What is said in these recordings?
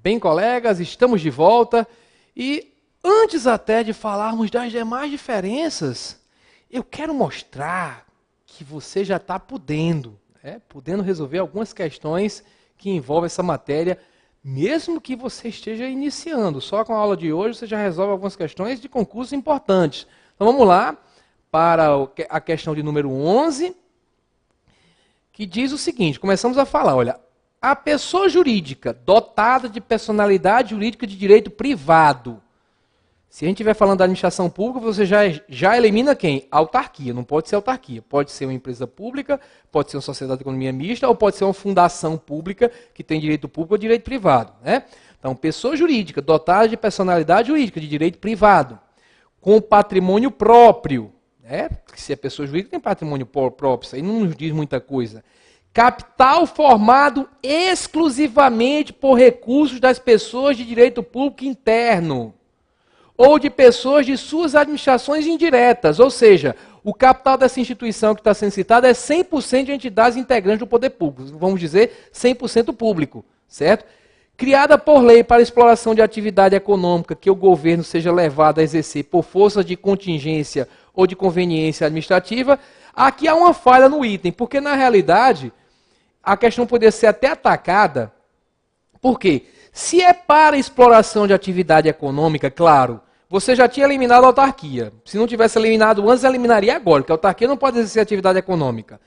Bem, colegas, estamos de volta e antes até de falarmos das demais diferenças, eu quero mostrar que você já está podendo resolver algumas questões que envolvem essa matéria, mesmo que você esteja iniciando. Só com a aula de hoje você já resolve algumas questões de concursos importantes. Então vamos lá para a questão de número 11, que diz o seguinte, começamos a falar, olha, a pessoa jurídica dotada de personalidade jurídica de direito privado. Se a gente estiver falando da administração pública, você já elimina quem? A autarquia, não pode ser autarquia. Pode ser uma empresa pública, pode ser uma sociedade de economia mista, ou pode ser uma fundação pública que tem direito público ou direito privado. Né? Então, pessoa jurídica dotada de personalidade jurídica de direito privado, com patrimônio próprio. Né? Se a pessoa jurídica tem patrimônio próprio, isso aí não nos diz muita coisa. Capital formado exclusivamente por recursos das pessoas de direito público interno ou de pessoas de suas administrações indiretas, ou seja, o capital dessa instituição que está sendo citada é 100% de entidades integrantes do poder público, vamos dizer 100% público, certo? Criada por lei para exploração de atividade econômica que o governo seja levado a exercer por força de contingência ou de conveniência administrativa, aqui há uma falha no item, porque na realidade a questão poderia ser até atacada, porque se é para exploração de atividade econômica, claro, você já tinha eliminado a autarquia. Se não tivesse eliminado antes, eliminaria agora, porque a autarquia não pode exercer atividade econômica.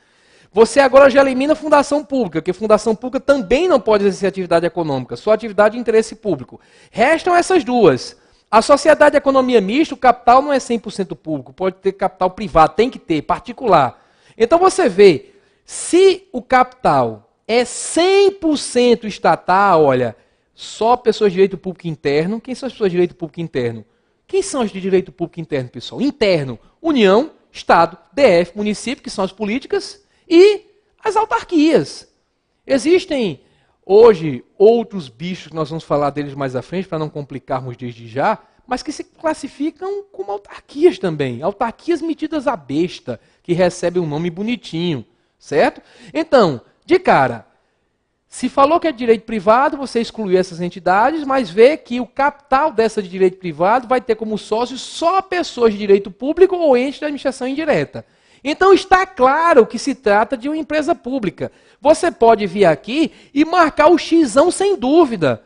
Você agora já elimina a fundação pública, porque a fundação pública também não pode exercer atividade econômica, só atividade de interesse público. Restam essas duas. A sociedade de economia mista, o capital não é 100% público, pode ter capital privado, tem que ter, particular. Então você vê, se o capital é 100% estatal, olha, só pessoas de direito público interno. Quem são as pessoas de direito público interno? Quem são as de direito público interno, pessoal? Interno, União, Estado, DF, município, que são as políticas, e as autarquias. Existem hoje outros bichos, nós vamos falar deles mais à frente, para não complicarmos desde já, mas que se classificam como autarquias também. Autarquias metidas à besta, que recebem um nome bonitinho. Certo? Então, de cara, se falou que é direito privado, você excluiu essas entidades, mas vê que o capital dessa de direito privado vai ter como sócios só pessoas de direito público ou entes da administração indireta. Então está claro que se trata de uma empresa pública. Você pode vir aqui e marcar o xizão sem dúvida.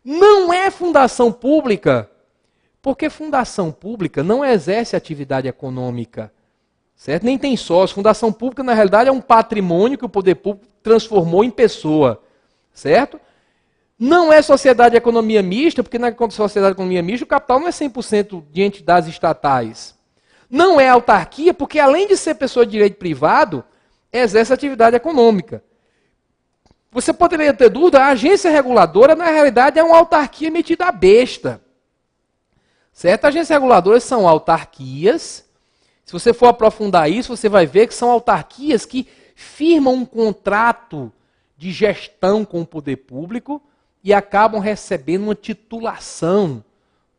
Não é fundação pública, porque fundação pública não exerce atividade econômica. Certo? Nem tem sócio. Fundação pública, na realidade, é um patrimônio que o poder público transformou em pessoa. Certo? Não é sociedade de economia mista, porque na sociedade de economia mista o capital não é 100% de entidades estatais. Não é autarquia, porque além de ser pessoa de direito privado, exerce atividade econômica. Você poderia ter dúvida, a agência reguladora, na realidade, é uma autarquia metida à besta. Certo? Agências reguladoras são autarquias. Se você for aprofundar isso, você vai ver que são autarquias que firmam um contrato de gestão com o poder público e acabam recebendo uma titulação,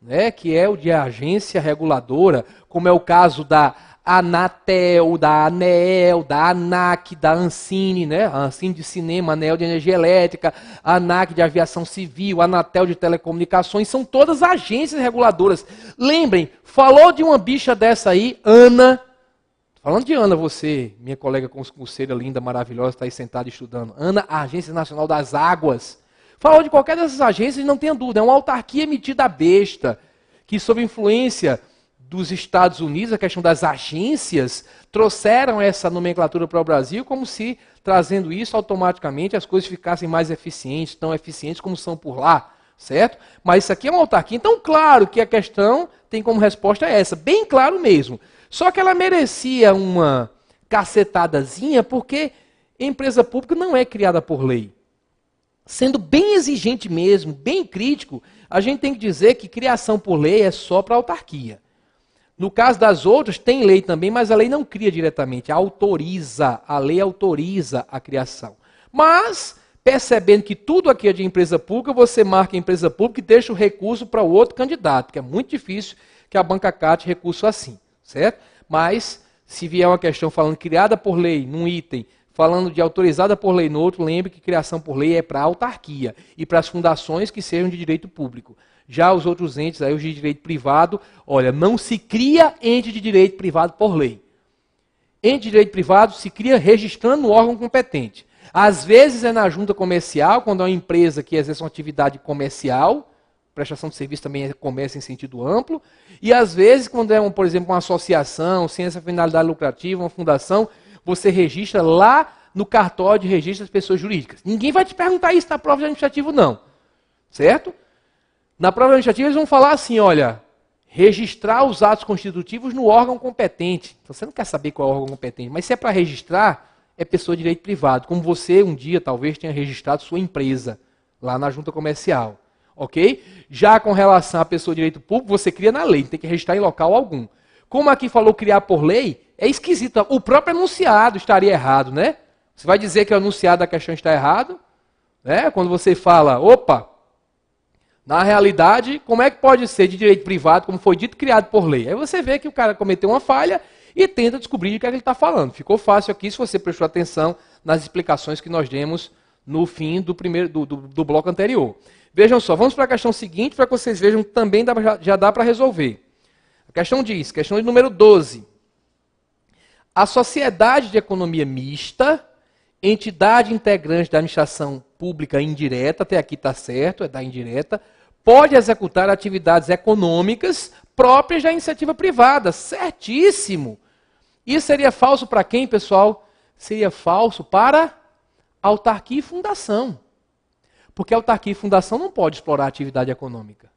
né, que é o de agência reguladora, como é o caso da Anatel, da ANEEL, da ANAC, da Ancine, né, a Ancine de cinema, a ANEEL de energia elétrica, a ANAC de aviação civil, a Anatel de telecomunicações, são todas agências reguladoras. Lembrem, falou de uma bicha dessa aí, Ana, falando de Ana, você, minha colega concurseira linda, maravilhosa, está aí sentada estudando. Ana, a Agência Nacional das Águas. Falou de qualquer dessas agências, não tenha dúvida, é uma autarquia metida à besta, que sob influência dos Estados Unidos, a questão das agências, trouxeram essa nomenclatura para o Brasil, como se, trazendo isso, automaticamente as coisas ficassem mais eficientes, tão eficientes como são por lá, certo? Mas isso aqui é uma autarquia. Então, claro que a questão tem como resposta essa, bem claro mesmo. Só que ela merecia uma cacetadazinha, porque empresa pública não é criada por lei. Sendo bem exigente mesmo, bem crítico, a gente tem que dizer que criação por lei é só para autarquia. No caso das outras, tem lei também, mas a lei não cria diretamente, autoriza, a lei autoriza a criação. Mas, percebendo que tudo aqui é de empresa pública, você marca empresa pública e deixa o recurso para o outro candidato, porque é muito difícil que a banca cate recurso assim, certo? Mas, se vier uma questão falando criada por lei, num item, falando de autorizada por lei no outro, lembre que criação por lei é para a autarquia e para as fundações que sejam de direito público. Já os outros entes, aí os de direito privado, olha, não se cria ente de direito privado por lei. Ente de direito privado se cria registrando no órgão competente. Às vezes é na junta comercial, quando é uma empresa que exerce uma atividade comercial, prestação de serviço também é comércio em sentido amplo, e às vezes quando é, por exemplo, uma associação, sem essa finalidade lucrativa, uma fundação, você registra lá no cartório de registro das pessoas jurídicas. Ninguém vai te perguntar isso na prova de administrativo, não. Certo? Na prova administrativa eles vão falar assim, olha, registrar os atos constitutivos no órgão competente. Então você não quer saber qual é o órgão competente, mas se é para registrar, é pessoa de direito privado. Como você um dia talvez tenha registrado sua empresa lá na junta comercial. Ok? Já com relação à pessoa de direito público, você cria na lei, tem que registrar em local algum. Como aqui falou criar por lei, é esquisito. O próprio enunciado estaria errado, né? Você vai dizer que o enunciado da questão está errado, né? Quando você fala, opa, na realidade, como é que pode ser de direito privado, como foi dito, criado por lei? Aí você vê que o cara cometeu uma falha e tenta descobrir de que é que ele está falando. Ficou fácil aqui se você prestou atenção nas explicações que nós demos no fim do bloco anterior. Vejam só, vamos para a questão seguinte, para que vocês vejam que também já dá para resolver. A questão diz, questão de número 12. A sociedade de economia mista, entidade integrante da administração pública indireta, até aqui está certo, é da indireta, pode executar atividades econômicas próprias da iniciativa privada. Certíssimo! Isso seria falso para quem, pessoal? Seria falso para autarquia e fundação. Porque autarquia e fundação não pode explorar a atividade econômica.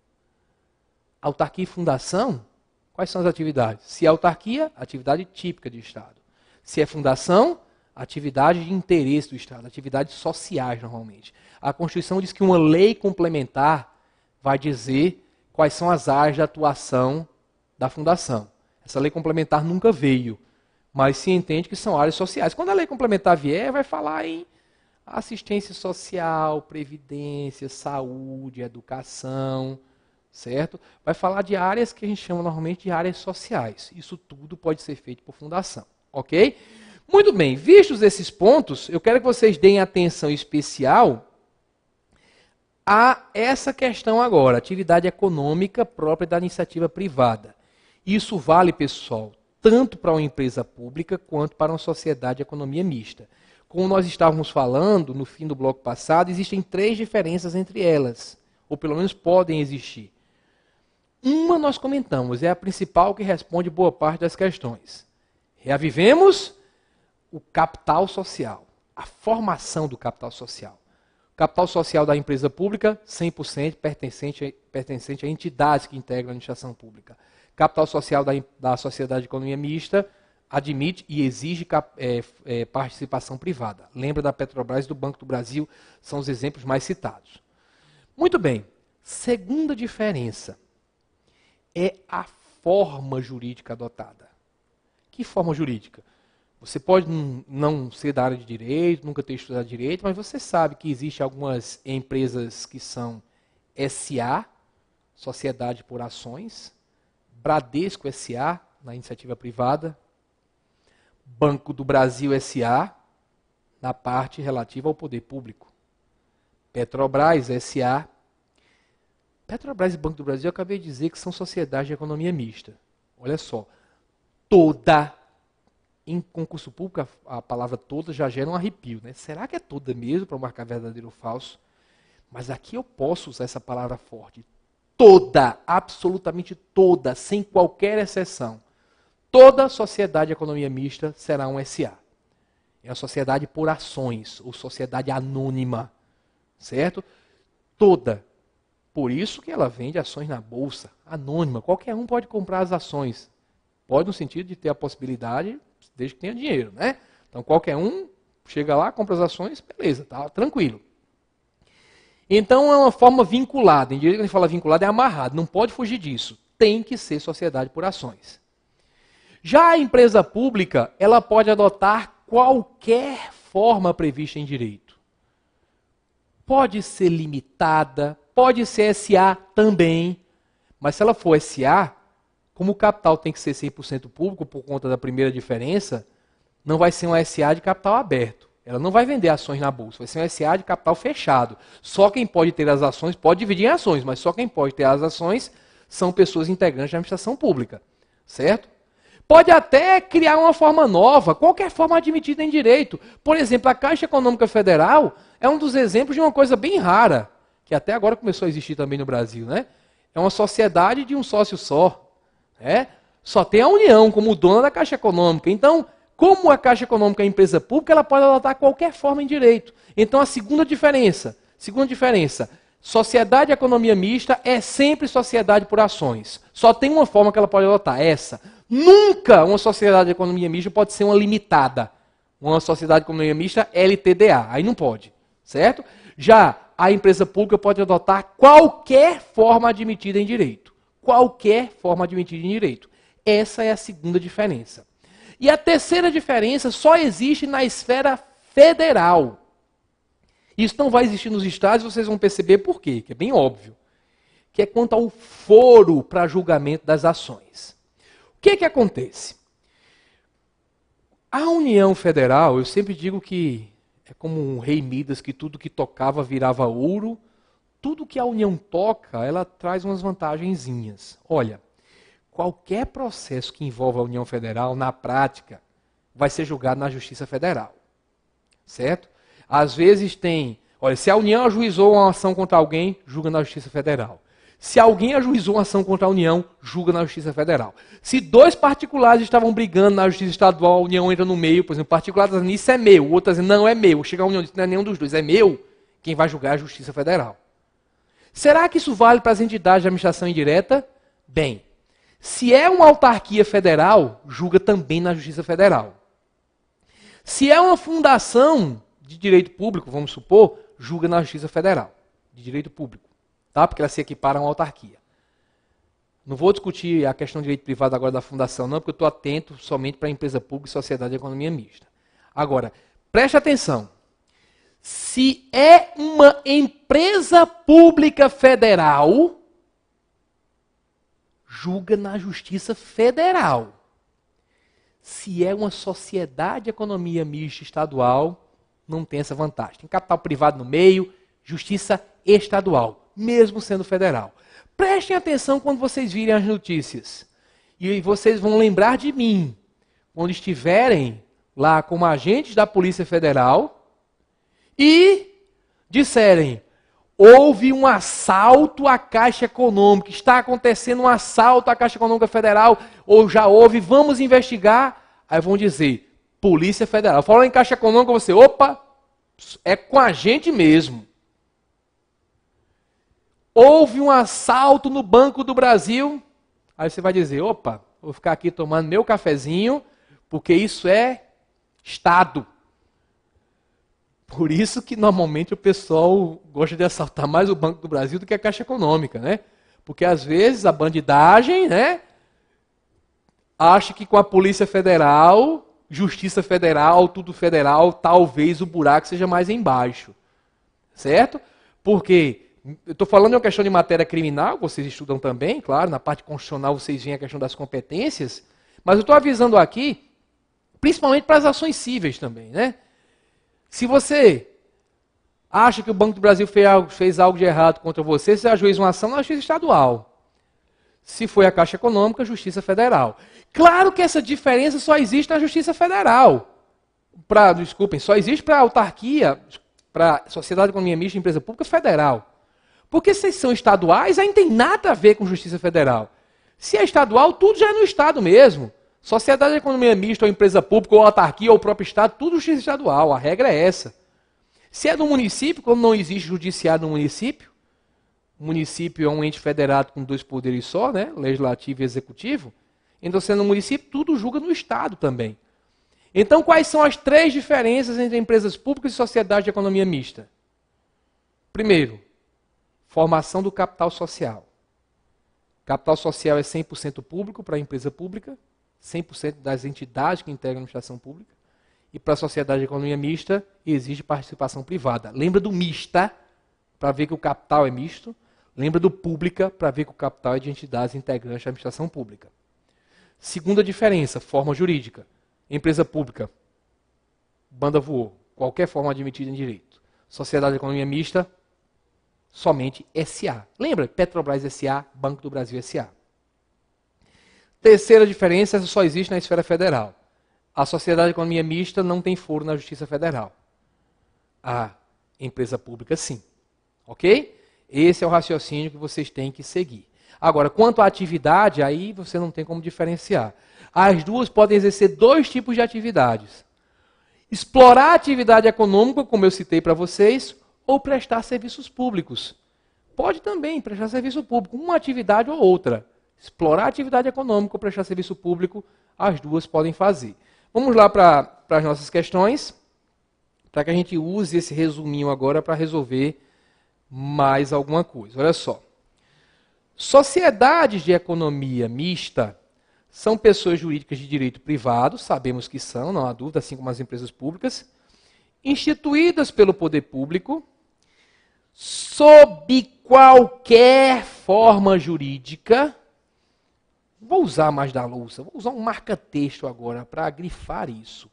Autarquia e fundação, quais são as atividades? Se é autarquia, atividade típica do Estado. Se é fundação, atividade de interesse do Estado, atividades sociais normalmente. A Constituição diz que uma lei complementar vai dizer quais são as áreas de atuação da fundação. Essa lei complementar nunca veio, mas se entende que são áreas sociais. Quando a lei complementar vier, vai falar em assistência social, previdência, saúde, educação, certo? Vai falar de áreas que a gente chama normalmente de áreas sociais. Isso tudo pode ser feito por fundação, ok? Muito bem, vistos esses pontos, eu quero que vocês deem atenção especial a essa questão agora, atividade econômica própria da iniciativa privada. Isso vale, pessoal, tanto para uma empresa pública quanto para uma sociedade de economia mista. Como nós estávamos falando no fim do bloco passado, existem 3 diferenças entre elas, ou pelo menos podem existir. Uma nós comentamos, é a principal que responde boa parte das questões. Reavivemos o capital social, a formação do capital social. O capital social da empresa pública, 100% pertencente a entidades que integram a administração pública. Capital social da sociedade de economia mista admite e exige participação privada. Lembra da Petrobras e do Banco do Brasil, são os exemplos mais citados. Muito bem, segunda diferença é a forma jurídica adotada. Que forma jurídica? Você pode não ser da área de direito, nunca ter estudado direito, mas você sabe que existem algumas empresas que são SA, Sociedade por Ações, Bradesco SA, na iniciativa privada, Banco do Brasil SA, na parte relativa ao poder público, Petrobras SA. Petrobras e Banco do Brasil, eu acabei de dizer que são sociedades de economia mista. Olha só, toda. Em concurso público, a palavra toda já gera um arrepio, né? Será que é toda mesmo para marcar verdadeiro ou falso? Mas aqui eu posso usar essa palavra forte. Toda, absolutamente toda, sem qualquer exceção. Toda sociedade de economia mista será um SA. É uma sociedade por ações, ou sociedade anônima, certo? Toda. Por isso que ela vende ações na bolsa, anônima. Qualquer um pode comprar as ações. Pode no sentido de ter a possibilidade, desde que tenha dinheiro, né? Então qualquer um chega lá, compra as ações, beleza, tá tranquilo. Então é uma forma vinculada. Em direito, quando a gente fala vinculada, é amarrado. Não pode fugir disso. Tem que ser sociedade por ações. Já a empresa pública, ela pode adotar qualquer forma prevista em direito. Pode ser limitada, pode ser SA também. Mas se ela for SA, como o capital tem que ser 100% público, por conta da primeira diferença, não vai ser um SA de capital aberto. Ela não vai vender ações na bolsa, vai ser um SA de capital fechado. Só quem pode ter as ações, pode dividir em ações, mas só quem pode ter as ações são pessoas integrantes da administração pública, certo? Pode até criar uma forma nova, qualquer forma admitida em direito. Por exemplo, a Caixa Econômica Federal é um dos exemplos de uma coisa bem rara, que até agora começou a existir também no Brasil, né? É uma sociedade de um sócio só, né? Só tem a União como dona da Caixa Econômica. Então, como a Caixa Econômica é empresa pública, ela pode adotar qualquer forma em direito. Então, a segunda diferença, sociedade de economia mista é sempre sociedade por ações. Só tem uma forma que ela pode adotar, essa. Nunca uma sociedade de economia mista pode ser uma limitada. Uma sociedade de economia mista LTDA, aí não pode, certo? Já a empresa pública pode adotar qualquer forma admitida em direito. Qualquer forma admitida em direito. Essa é a segunda diferença. E a terceira diferença só existe na esfera federal. Isso não vai existir nos estados, vocês vão perceber por quê, que é bem óbvio. Que é quanto ao foro para julgamento das ações. O que acontece? A União Federal, eu sempre digo que é como um rei Midas, que tudo que tocava virava ouro. Tudo que a União toca, ela traz umas vantagenzinhas. Olha, qualquer processo que envolva a União Federal, na prática, vai ser julgado na Justiça Federal. Certo? Às vezes tem... Olha, se a União ajuizou uma ação contra alguém, julga na Justiça Federal. Se alguém ajuizou uma ação contra a União, julga na Justiça Federal. Se dois particulares estavam brigando na Justiça Estadual, a União entra no meio, por exemplo, o particular está dizendo, isso é meu, o outro está dizendo, não é meu. Chega a União e diz, não é nenhum dos dois, é meu. Quem vai julgar é a Justiça Federal. Será que isso vale para as entidades de administração indireta? Bem, se é uma autarquia federal, julga também na Justiça Federal. Se é uma fundação de direito público, vamos supor, julga na Justiça Federal, de direito público. Tá? Porque ela se equipara a uma autarquia. Não vou discutir a questão de direito privado agora da fundação, não, porque eu estou atento somente para a empresa pública e sociedade de economia mista. Agora, preste atenção. Se é uma empresa pública federal, julga na Justiça Federal. Se é uma sociedade de economia mista estadual, não tem essa vantagem. Tem capital privado no meio, Justiça Estadual, mesmo sendo federal. Prestem atenção quando vocês virem as notícias. E vocês vão lembrar de mim, quando estiverem lá como agentes da Polícia Federal e disserem, houve um assalto à Caixa Econômica, está acontecendo um assalto à Caixa Econômica Federal, ou já houve, vamos investigar. Aí vão dizer, Polícia Federal. Falando em Caixa Econômica, você, opa, é com a gente mesmo. Houve um assalto no Banco do Brasil. Aí você vai dizer, opa, vou ficar aqui tomando meu cafezinho, porque isso é Estado. Por isso que normalmente o pessoal gosta de assaltar mais o Banco do Brasil do que a Caixa Econômica, né? Porque às vezes a bandidagem, né, acha que com a Polícia Federal, Justiça Federal, tudo federal, talvez o buraco seja mais embaixo. Certo? Porque eu estou falando de uma questão de matéria criminal, vocês estudam também, claro, na parte constitucional vocês veem a questão das competências, mas eu estou avisando aqui, principalmente para as ações cíveis também, né? Se você acha que o Banco do Brasil fez algo de errado contra você, você ajuiza uma ação na Justiça Estadual. Se foi a Caixa Econômica, Justiça Federal. Claro que essa diferença só existe na Justiça Federal. Desculpem, só existe para a autarquia, para a Sociedade de Economia Mista e Empresa Pública Federal. Porque se são estaduais, aí não tem nada a ver com Justiça Federal. Se é estadual, tudo já é no Estado mesmo. Sociedade de Economia Mista, ou empresa pública, ou autarquia, ou próprio Estado, tudo justiça estadual. A regra é essa. Se é do município, como não existe judiciário no município, o município é um ente federado com dois poderes só, né? Legislativo e executivo. Então, sendo no município, tudo julga no Estado também. Então, quais são as três diferenças entre empresas públicas e sociedade de economia mista? Primeiro, formação do capital social. Capital social é 100% público para a empresa pública, 100% das entidades que integram a administração pública, e para a sociedade de economia mista exige participação privada. Lembra do mista, para ver que o capital é misto. Lembra do pública, para ver que o capital é de entidades integrantes da administração pública. Segunda diferença, forma jurídica. Empresa pública, banda voou. qualquer forma admitida em direito. Sociedade de economia mista, somente SA. Lembra? Petrobras SA, Banco do Brasil SA. Terceira diferença, essa só existe na esfera federal. A sociedade de economia mista não tem foro na Justiça Federal. A empresa pública, sim. Ok? Esse é o raciocínio que vocês têm que seguir. Agora, quanto à atividade, aí você não tem como diferenciar. As duas podem exercer dois tipos de atividades. Explorar a atividade econômica, como eu citei para vocês, ou prestar serviços públicos. Pode também prestar serviço público, uma atividade ou outra. Explorar a atividade econômica ou prestar serviço público, as duas podem fazer. Vamos lá para as nossas questões, para que a gente use esse resuminho agora para resolver mais alguma coisa. Olha só. Sociedades de economia mista são pessoas jurídicas de direito privado, sabemos que são, não há dúvida, assim como as empresas públicas, instituídas pelo poder público, sob qualquer forma jurídica. Vou usar mais da louça, vou usar um marca-texto agora para grifar isso.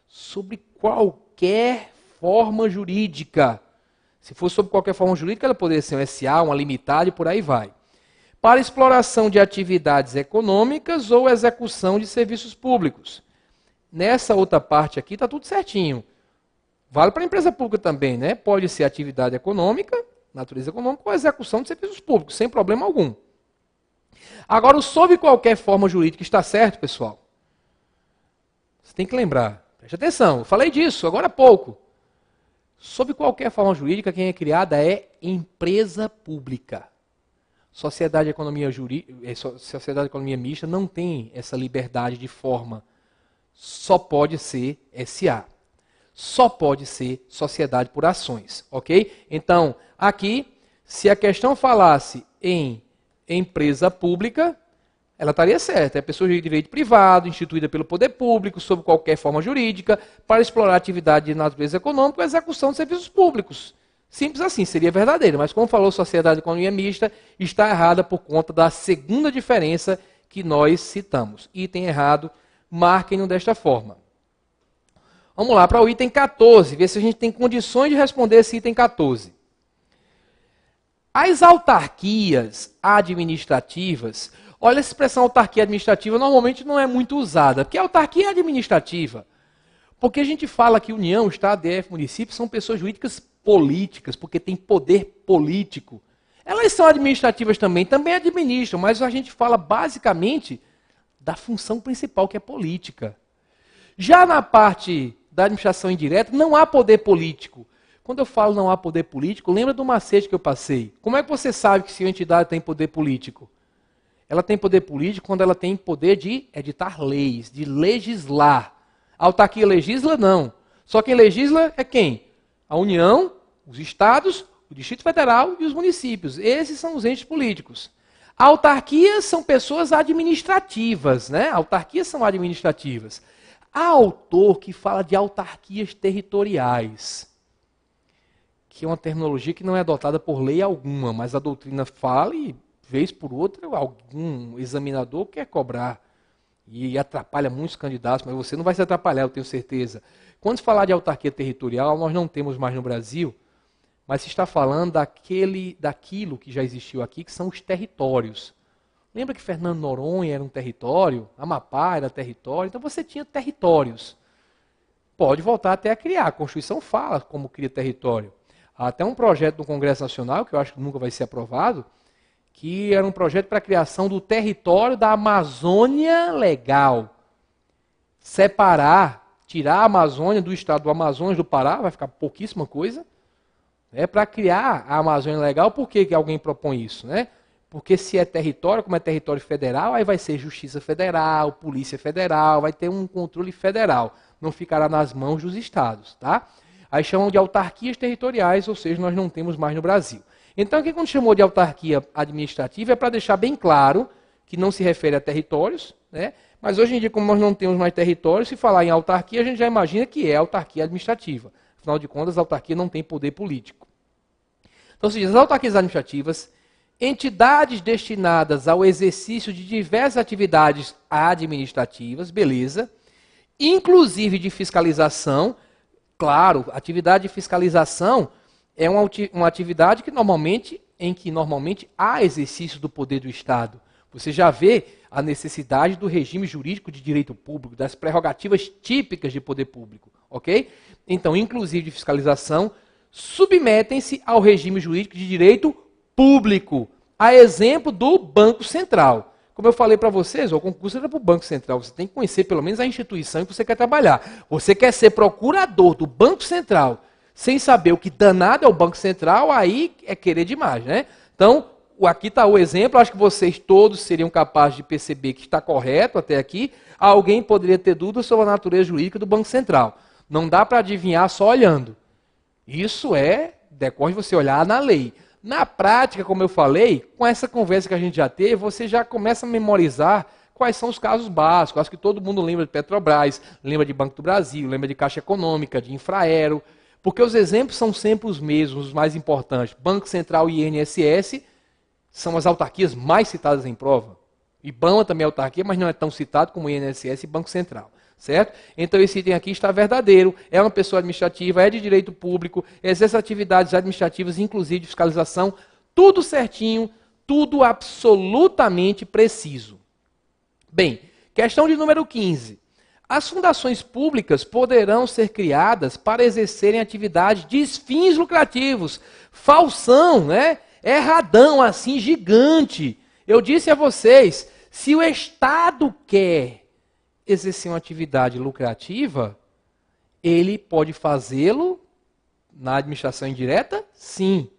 Sobre qualquer forma jurídica. Se for sobre qualquer forma jurídica, ela poderia ser um SA, uma limitada e por aí vai. Para exploração de atividades econômicas ou execução de serviços públicos. Nessa outra parte aqui está tudo certinho. Vale para a empresa pública também, né? Pode ser atividade econômica, natureza econômica, ou execução de serviços públicos, sem problema algum. Agora, o sob qualquer forma jurídica está certo, pessoal? Você tem que lembrar. Preste atenção, eu falei disso agora há pouco. Sob qualquer forma jurídica, quem é criada é empresa pública. Sociedade de economia mista não tem essa liberdade de forma. Só pode ser SA. Só pode ser sociedade por ações, ok? Então, aqui, se a questão falasse em empresa pública, ela estaria certa. É pessoa de direito privado, instituída pelo poder público, sob qualquer forma jurídica, para explorar atividade de natureza econômica ou execução de serviços públicos. Simples assim, seria verdadeiro. Mas como falou sociedade de economia mista, está errada por conta da segunda diferença que nós citamos. Item errado, marquem-no desta forma. Vamos lá para o item 14, ver se a gente tem condições de responder esse item 14. As autarquias administrativas, olha, essa expressão autarquia administrativa normalmente não é muito usada, porque a autarquia é administrativa. Porque a gente fala que União, Estado, DF, município são pessoas jurídicas políticas, porque tem poder político. Elas são administrativas também administram, mas a gente fala basicamente da função principal, que é política. Já na parte da administração indireta, não há poder político. Quando eu falo não há poder político, lembra do macete que eu passei. Como é que você sabe que se uma entidade tem poder político? Ela tem poder político quando ela tem poder de editar leis, de legislar. A autarquia legisla? Não. Só quem legisla é quem? A União, os estados, o Distrito Federal e os municípios. Esses são os entes políticos. Autarquias são pessoas administrativas, né? Autarquias são administrativas. Há autor que fala de autarquias territoriais, que é uma terminologia que não é adotada por lei alguma, mas a doutrina fala e, vez por outra, algum examinador quer cobrar. E atrapalha muitos candidatos, mas você não vai se atrapalhar, eu tenho certeza. Quando se falar de autarquia territorial, nós não temos mais no Brasil, mas se está falando daquilo que já existiu aqui, que são os territórios. Lembra que Fernando Noronha era um território? Amapá era território? Então você tinha territórios. Pode voltar até a criar. A Constituição fala como cria território. Há até um projeto do Congresso Nacional, que eu acho que nunca vai ser aprovado, que era um projeto para a criação do território da Amazônia Legal. Separar, tirar a Amazônia do estado do Amazonas do Pará, vai ficar pouquíssima coisa, né, para criar a Amazônia Legal. Por que alguém propõe isso, né? Porque se é território, como é território federal, aí vai ser Justiça Federal, Polícia Federal, vai ter um controle federal. Não ficará nas mãos dos estados, tá? Aí chamam de autarquias territoriais, ou seja, nós não temos mais no Brasil. Então, aqui quando chamou de autarquia administrativa, é para deixar bem claro que não se refere a territórios, né? Mas hoje em dia, como nós não temos mais territórios, se falar em autarquia, a gente já imagina que é autarquia administrativa. Afinal de contas, a autarquia não tem poder político. Então, se diz, as autarquias administrativas, entidades destinadas ao exercício de diversas atividades administrativas, beleza, inclusive de fiscalização. Claro, atividade de fiscalização é uma atividade em que normalmente há exercício do poder do Estado. Você já vê a necessidade do regime jurídico de direito público, das prerrogativas típicas de poder público, ok? Então, inclusive de fiscalização, submetem-se ao regime jurídico de direito público, a exemplo do Banco Central. Como eu falei para vocês, o concurso era para o Banco Central, você tem que conhecer pelo menos a instituição em que você quer trabalhar. Você quer ser procurador do Banco Central, sem saber o que danado é o Banco Central, aí é querer demais, né? Então, aqui está o exemplo, acho que vocês todos seriam capazes de perceber que está correto até aqui. Alguém poderia ter dúvida sobre a natureza jurídica do Banco Central. Não dá para adivinhar só olhando. Isso decorre de você olhar na lei. Na prática, como eu falei, com essa conversa que a gente já teve, você já começa a memorizar quais são os casos básicos. Acho que todo mundo lembra de Petrobras, lembra de Banco do Brasil, lembra de Caixa Econômica, de Infraero, porque os exemplos são sempre os mesmos, os mais importantes. Banco Central e INSS são as autarquias mais citadas em prova. IBAMA também é autarquia, mas não é tão citado como INSS e Banco Central. Certo? Então esse item aqui está verdadeiro, é uma pessoa administrativa, é de direito público, exerce atividades administrativas, inclusive de fiscalização, tudo certinho, tudo absolutamente preciso. Bem, questão de número 15. As fundações públicas poderão ser criadas para exercerem atividades de fins lucrativos. Falsão, né? Erradão, assim, gigante. Eu disse a vocês, se o Estado quer exercer uma atividade lucrativa, ele pode fazê-lo na administração indireta? Sim.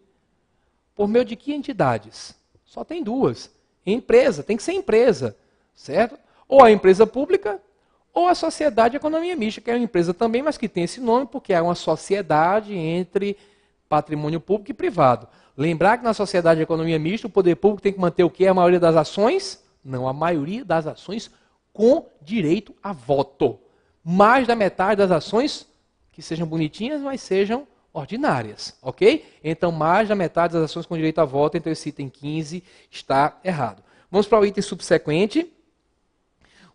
Por meio de que entidades? Só tem duas. Empresa, tem que ser empresa, certo? Ou a empresa pública, ou a sociedade de economia mista, que é uma empresa também, mas que tem esse nome porque é uma sociedade entre patrimônio público e privado. Lembrar que na sociedade de economia mista, o poder público tem que manter o quê? A maioria das ações? Não, a maioria das ações com direito a voto. Mais da metade das ações, que sejam bonitinhas, mas sejam ordinárias, ok? Então, mais da metade das ações com direito a voto, então esse item 15 está errado. Vamos para o item subsequente.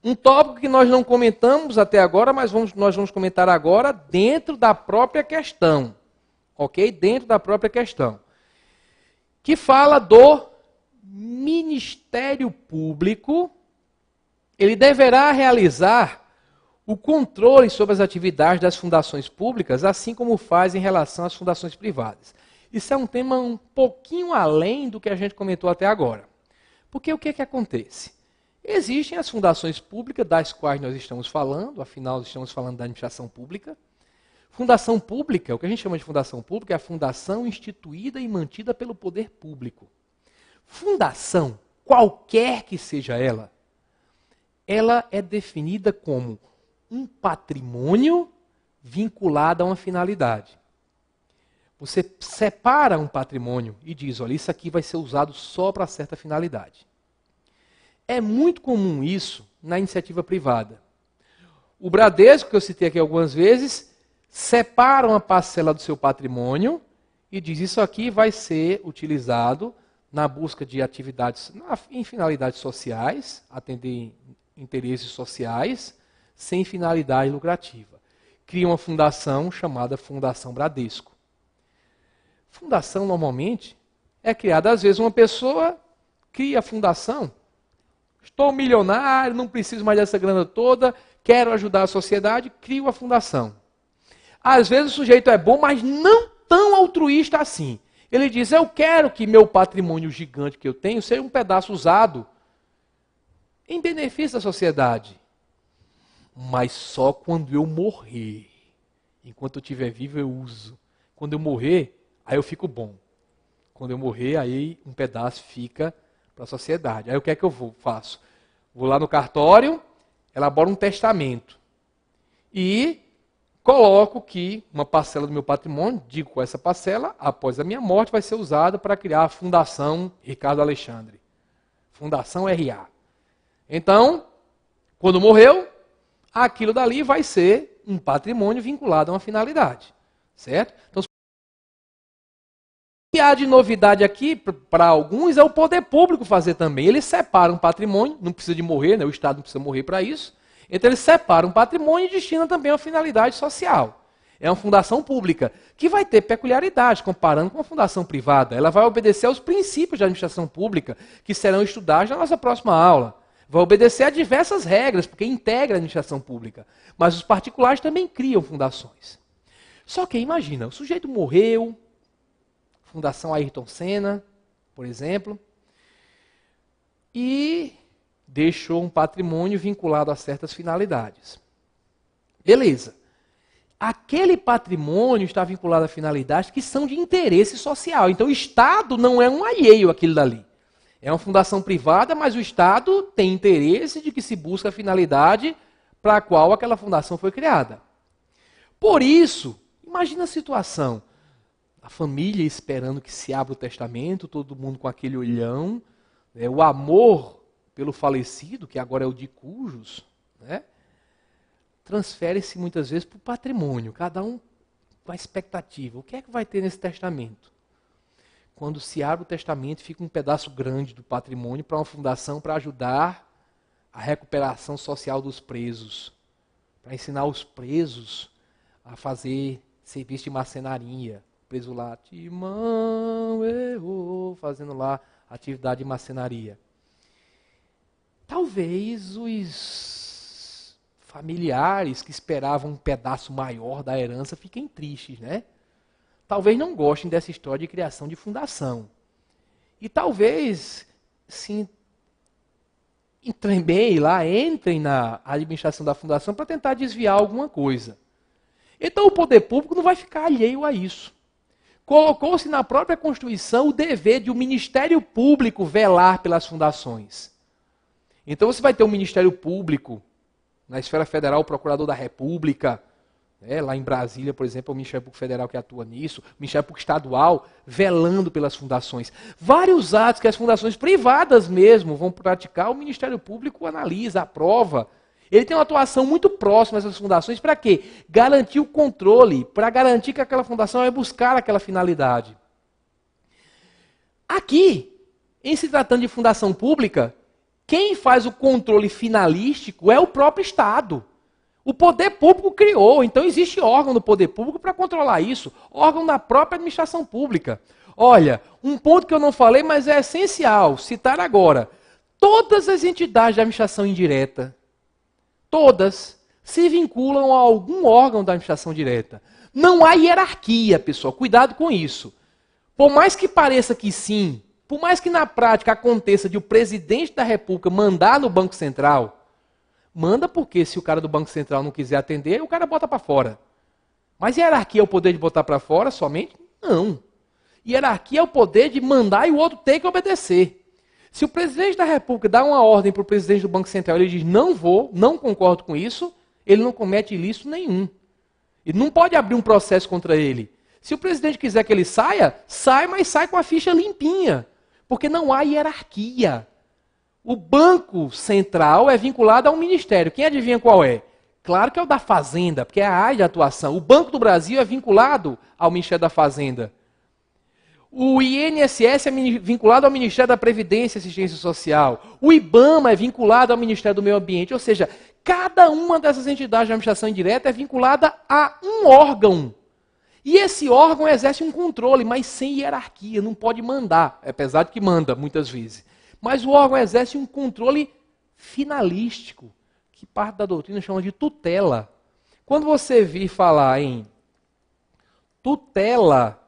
Um tópico que nós não comentamos até agora, mas nós vamos comentar agora dentro da própria questão, ok? Dentro da própria questão. Que fala do Ministério Público. Ele deverá realizar o controle sobre as atividades das fundações públicas, assim como faz em relação às fundações privadas. Isso é um tema um pouquinho além do que a gente comentou até agora. Porque o que acontece? Existem as fundações públicas das quais nós estamos falando, afinal nós estamos falando da administração pública. Fundação pública, o que a gente chama de fundação pública é a fundação instituída e mantida pelo poder público. Fundação, qualquer que seja ela é definida como um patrimônio vinculado a uma finalidade. Você separa um patrimônio e diz, olha, isso aqui vai ser usado só para certa finalidade. É muito comum isso na iniciativa privada. O Bradesco, que eu citei aqui algumas vezes, separa uma parcela do seu patrimônio e diz, isso aqui vai ser utilizado na busca de atividades em finalidades sociais, atender interesses sociais, sem finalidade lucrativa. Cria uma fundação chamada Fundação Bradesco. Fundação, normalmente, é criada, às vezes, uma pessoa cria a fundação. Estou milionário, não preciso mais dessa grana toda, quero ajudar a sociedade, crio a fundação. Às vezes o sujeito é bom, mas não tão altruísta assim. Ele diz, eu quero que meu patrimônio gigante que eu tenho seja um pedaço usado em benefício da sociedade. Mas só quando eu morrer. Enquanto eu estiver vivo, eu uso. Quando eu morrer, aí eu fico bom. Quando eu morrer, aí um pedaço fica para a sociedade. Aí o que é que eu faço? Vou lá no cartório, elaboro um testamento. E coloco que uma parcela do meu patrimônio, digo com essa parcela, após a minha morte, vai ser usada para criar a Fundação Ricardo Alexandre. Fundação RA. Então, quando morreu, aquilo dali vai ser um patrimônio vinculado a uma finalidade. Certo? Então, o que há de novidade aqui, para alguns, é o poder público fazer também. Ele separa um patrimônio, não precisa de morrer, né? O Estado não precisa morrer para isso. Então, ele separa um patrimônio e destina também a uma finalidade social. É uma fundação pública, que vai ter peculiaridade, comparando com uma fundação privada. Ela vai obedecer aos princípios de administração pública, que serão estudados na nossa próxima aula. Vai obedecer a diversas regras, porque integra a administração pública. Mas os particulares também criam fundações. Só que imagina, o sujeito morreu, Fundação Ayrton Senna, por exemplo, e deixou um patrimônio vinculado a certas finalidades. Beleza. Aquele patrimônio está vinculado a finalidades que são de interesse social. Então o Estado não é um alheio àquilo dali. É uma fundação privada, mas o Estado tem interesse de que se busque a finalidade para a qual aquela fundação foi criada. Por isso, imagina a situação. A família esperando que se abra o testamento, todo mundo com aquele olhão, né, o amor pelo falecido, que agora é o de cujos, né, transfere-se muitas vezes para o patrimônio, cada um com a expectativa. O que é que vai ter nesse testamento? Quando se abre o testamento, fica um pedaço grande do patrimônio para uma fundação para ajudar a recuperação social dos presos, para ensinar os presos a fazer serviço de marcenaria. O preso lá, Timão, errou, fazendo lá atividade de marcenaria. Talvez os familiares que esperavam um pedaço maior da herança fiquem tristes, né? Talvez não gostem dessa história de criação de fundação. E talvez se entrem na administração da fundação para tentar desviar alguma coisa. Então o poder público não vai ficar alheio a isso. Colocou-se na própria Constituição o dever de o Ministério Público velar pelas fundações. Então você vai ter um Ministério Público, na esfera federal, o Procurador da República, né, lá em Brasília, por exemplo, é o Ministério Público Federal que atua nisso, o Ministério Público Estadual, velando pelas fundações. Vários atos que as fundações privadas mesmo vão praticar, o Ministério Público analisa, aprova. Ele tem uma atuação muito próxima a essas fundações, para quê? Garantir o controle, para garantir que aquela fundação vai buscar aquela finalidade. Aqui, em se tratando de fundação pública, quem faz o controle finalístico é o próprio Estado. O poder público criou, então existe órgão do poder público para controlar isso, órgão da própria administração pública. Olha, um ponto que eu não falei, mas é essencial citar agora. Todas as entidades de administração indireta, todas, se vinculam a algum órgão da administração direta. Não há hierarquia, pessoal, cuidado com isso. Por mais que pareça que sim, por mais que na prática aconteça de o presidente da República mandar no Banco Central, manda porque se o cara do Banco Central não quiser atender, o cara bota para fora. Mas hierarquia é o poder de botar para fora somente? Não. Hierarquia é o poder de mandar e o outro ter que obedecer. Se o presidente da República dá uma ordem para o presidente do Banco Central e ele diz, não vou, não concordo com isso, ele não comete ilícito nenhum. Ele não pode abrir um processo contra ele. Se o presidente quiser que ele saia, sai, mas sai com a ficha limpinha. Porque não há hierarquia. O Banco Central é vinculado a um ministério. Quem adivinha qual é? Claro que é o da Fazenda, porque é a área de atuação. O Banco do Brasil é vinculado ao Ministério da Fazenda. O INSS é vinculado ao Ministério da Previdência e Assistência Social. O IBAMA é vinculado ao Ministério do Meio Ambiente. Ou seja, cada uma dessas entidades de administração indireta é vinculada a um órgão. E esse órgão exerce um controle, mas sem hierarquia, não pode mandar, apesar de que manda muitas vezes. Mas o órgão exerce um controle finalístico, que parte da doutrina chama de tutela. Quando você vir falar em tutela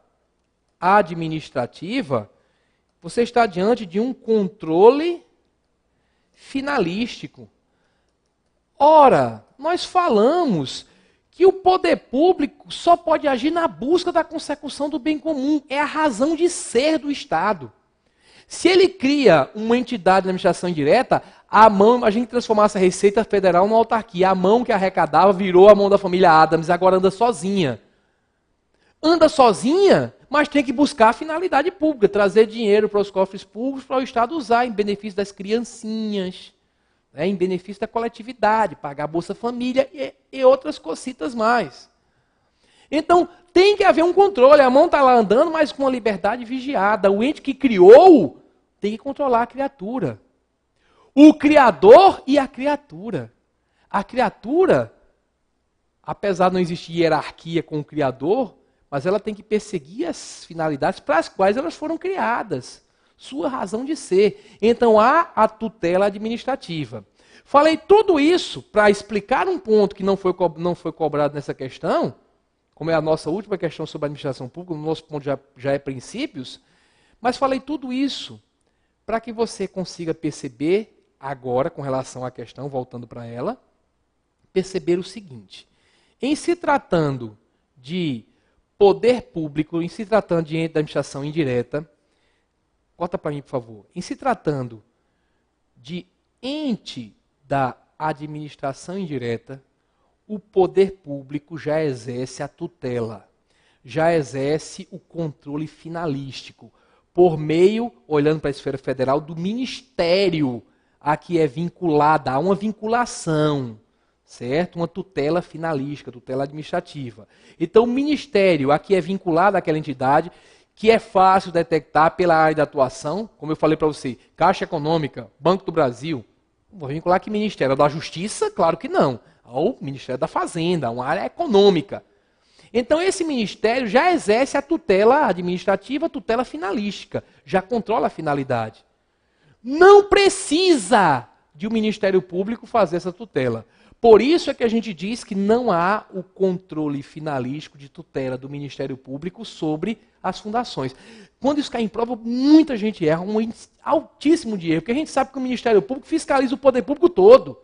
administrativa, você está diante de um controle finalístico. Ora, nós falamos que o poder público só pode agir na busca da consecução do bem comum. É a razão de ser do Estado. Se ele cria uma entidade de administração indireta, a mão, imagine que transformasse a Receita Federal numa autarquia. A mão que arrecadava virou a mão da família Adams, agora anda sozinha. Anda sozinha, mas tem que buscar a finalidade pública, trazer dinheiro para os cofres públicos para o Estado usar em benefício das criancinhas, né, em benefício da coletividade, pagar Bolsa Família e outras cositas mais. Então, tem que haver um controle. A mão está lá andando, mas com uma liberdade vigiada. O ente que criou tem que controlar a criatura. O Criador e a criatura. A criatura apesar de não existir hierarquia com o Criador, mas ela tem que perseguir as finalidades para as quais elas foram criadas. Sua razão de ser. Então há a tutela administrativa. Falei tudo isso para explicar um ponto que não foi cobrado nessa questão, como é a nossa última questão sobre a administração pública, o nosso ponto já é princípios, mas falei tudo isso para que você consiga perceber agora, com relação à questão, voltando para ela, perceber o seguinte: em se tratando de poder público, em se tratando de ente da administração indireta, corta para mim, por favor, em se tratando de ente da administração indireta, o poder público já exerce a tutela, já exerce o controle finalístico, por meio, olhando para a esfera federal, do ministério a que é vinculada, há uma vinculação, certo? Uma tutela finalística, tutela administrativa. Então, o ministério a que é vinculado àquela entidade, que é fácil detectar pela área de atuação, como eu falei para você, Caixa Econômica, Banco do Brasil, vou vincular que Ministério da Justiça? Claro que não. Ao Ministério da Fazenda, uma área econômica. Então, esse ministério já exerce a tutela administrativa, a tutela finalística, já controla a finalidade. Não precisa de um Ministério Público fazer essa tutela. Por isso é que a gente diz que não há o controle finalístico de tutela do Ministério Público sobre as fundações. Quando isso cai em prova, muita gente erra, um índice altíssimo de erro, porque a gente sabe que o Ministério Público fiscaliza o poder público todo.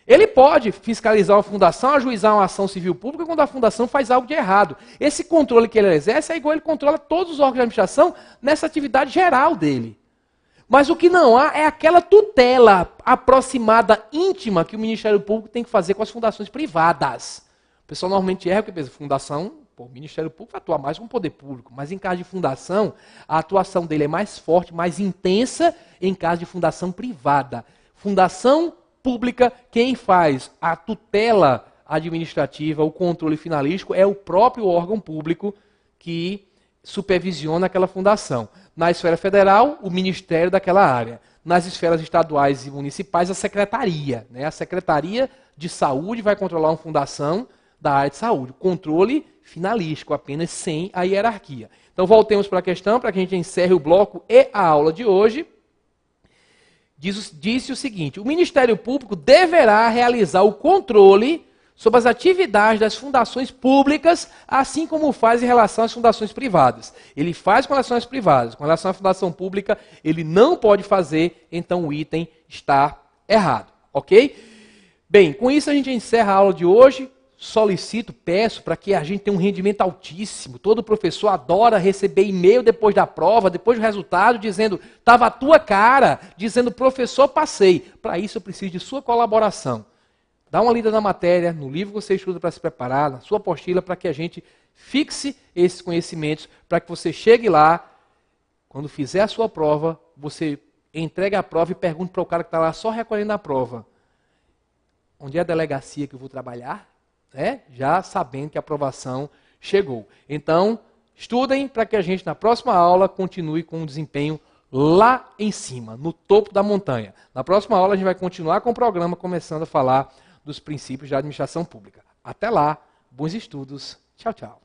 Ele pode fiscalizar uma fundação, ajuizar uma ação civil pública quando a fundação faz algo de errado. Esse controle que ele exerce é igual ele controla todos os órgãos de administração nessa atividade geral dele. Mas o que não há é aquela tutela aproximada, íntima, que o Ministério Público tem que fazer com as fundações privadas. O pessoal normalmente erra porque pensa, fundação, o Ministério Público vai atuar mais com o poder público, mas em caso de fundação, a atuação dele é mais forte, mais intensa em caso de fundação privada. Fundação pública, quem faz a tutela administrativa, o controle finalístico, é o próprio órgão público que supervisiona aquela fundação. Na esfera federal, o ministério daquela área. Nas esferas estaduais e municipais, a secretaria. Né? A Secretaria de Saúde vai controlar uma fundação da área de saúde. Controle finalístico, apenas sem a hierarquia. Então, voltemos para a questão, para que a gente encerre o bloco e a aula de hoje. Disse o seguinte: o Ministério Público deverá realizar o controle sobre as atividades das fundações públicas, assim como faz em relação às fundações privadas. Ele faz com relação às privadas, com relação à fundação pública, ele não pode fazer, então o item está errado, ok? Bem, com isso a gente encerra a aula de hoje. Solicito, peço para que a gente tenha um rendimento altíssimo. Todo professor adora receber e-mail depois da prova, depois do resultado, dizendo, estava a tua cara, dizendo, professor, passei. Para isso eu preciso de sua colaboração. Dá uma lida na matéria, no livro que você estuda para se preparar, na sua apostila, para que a gente fixe esses conhecimentos, para que você chegue lá, quando fizer a sua prova, você entregue a prova e pergunte para o cara que está lá só recolhendo a prova: onde é a delegacia que eu vou trabalhar? Já sabendo que a aprovação chegou. Então, estudem para que a gente, na próxima aula, continue com um desempenho lá em cima, no topo da montanha. Na próxima aula, a gente vai continuar com o programa, começando a falar dos princípios da administração pública. Até lá, bons estudos. Tchau, tchau.